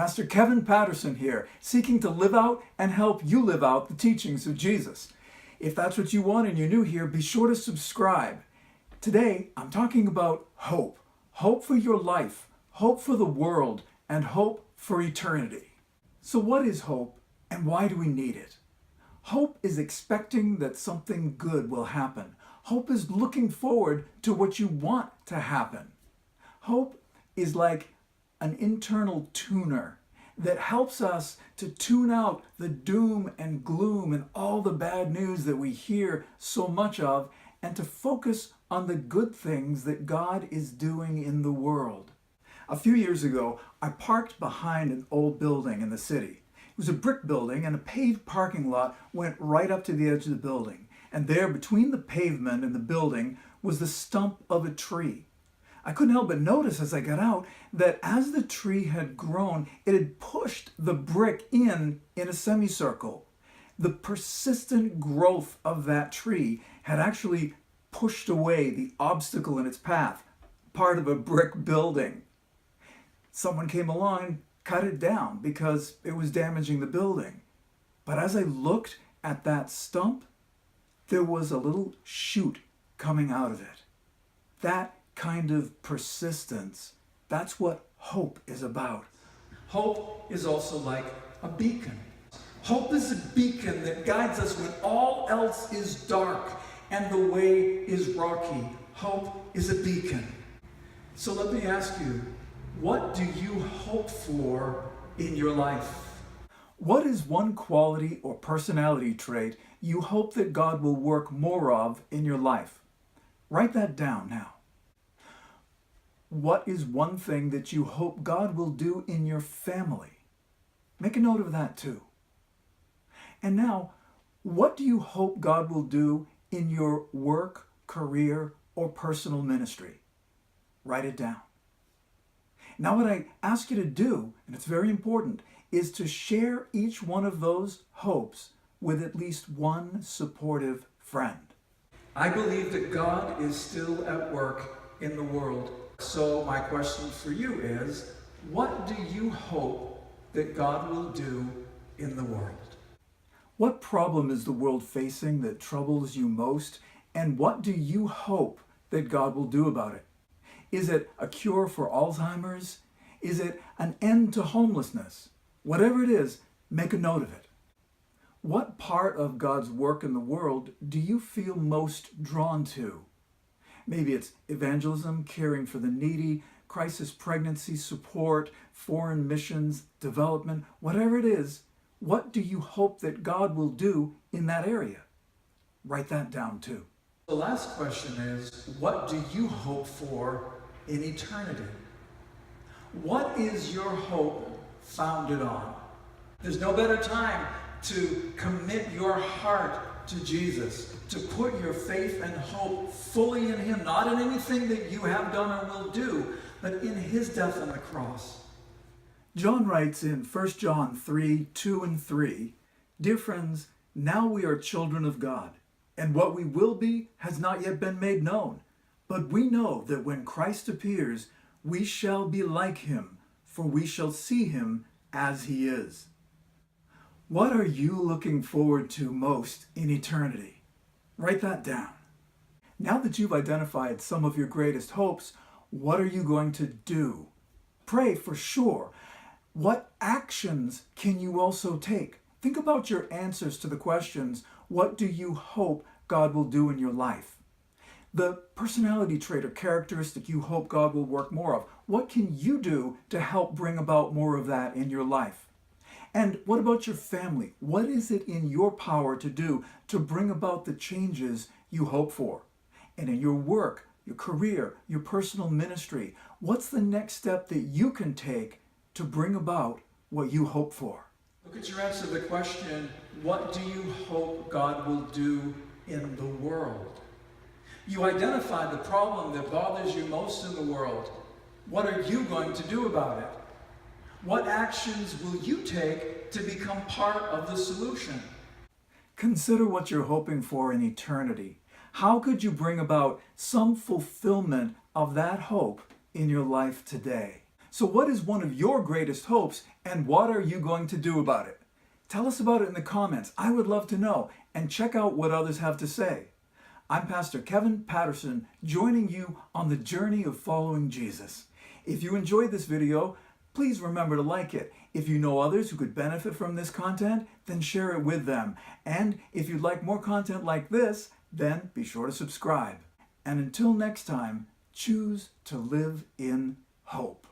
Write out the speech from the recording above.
Pastor Kevin Patterson here, seeking to live out and help you live out the teachings of Jesus. If that's what you want and you're new here, be sure to subscribe. Today, I'm talking about hope. Hope for your life, hope for the world, and hope for eternity. So what is hope and why do we need it? Hope is expecting that something good will happen. Hope is looking forward to what you want to happen. Hope is like an internal tuner that helps us to tune out the doom and gloom and all the bad news that we hear so much of, and to focus on the good things that God is doing in the world. A few years ago, I parked behind an old building in the city. It was a brick building, and a paved parking lot went right up to the edge of the building. And there, between the pavement and the building, was the stump of a tree. I couldn't help but notice as I got out that as the tree had grown, it had pushed the brick in a semicircle. The persistent growth of that tree had actually pushed away the obstacle in its path, part of a brick building. Someone came along and cut it down because it was damaging the building. But as I looked at that stump, there was a little shoot coming out of it. That kind of persistence, that's what hope is about. Hope is also like a beacon. Hope is a beacon that guides us when all else is dark and the way is rocky. Hope is a beacon. So let me ask you, what do you hope for in your life? What is one quality or personality trait you hope that God will work more of in your life? Write that down now. What is one thing that you hope God will do in your family? Make a note of that too. And now, what do you hope God will do in your work, career, or personal ministry? Write it down. Now what I ask you to do, and it's very important, is to share each one of those hopes with at least one supportive friend. I believe that God is still at work in the world. So my question for you is, what do you hope that God will do in the world? What problem is the world facing that troubles you most, and what do you hope that God will do about it? Is it a cure for Alzheimer's? Is it an end to homelessness? Whatever it is, make a note of it. What part of God's work in the world do you feel most drawn to? Maybe it's evangelism, caring for the needy, crisis pregnancy support, foreign missions, development, whatever it is, what do you hope that God will do in that area? Write that down too. The last question is, what do you hope for in eternity? What is your hope founded on? There's no better time to commit your heart to Jesus, to put your faith and hope fully in Him, not in anything that you have done or will do, but in His death on the cross. John writes in 1 John 3:2 and 3, "Dear friends, now we are children of God, and what we will be has not yet been made known. But we know that when Christ appears, we shall be like Him, for we shall see Him as He is." What are you looking forward to most in eternity? Write that down. Now that you've identified some of your greatest hopes, what are you going to do? Pray for sure. What actions can you also take? Think about your answers to the questions, what do you hope God will do in your life? The personality trait or characteristic you hope God will work more of, what can you do to help bring about more of that in your life? And what about your family? What is it in your power to do to bring about the changes you hope for? And in your work, your career, your personal ministry, what's the next step that you can take to bring about what you hope for? Look at your answer to the question, what do you hope God will do in the world? You identified the problem that bothers you most in the world. What are you going to do about it? What actions will you take to become part of the solution? Consider what you're hoping for in eternity. How could you bring about some fulfillment of that hope in your life today? So what is one of your greatest hopes, and what are you going to do about it? Tell us about it in the comments. I would love to know, and check out what others have to say. I'm Pastor Kevin Patterson, joining you on the journey of following Jesus. If you enjoyed this video, please remember to like it. If you know others who could benefit from this content, then share it with them. And if you'd like more content like this, then be sure to subscribe. And until next time, choose to live in hope.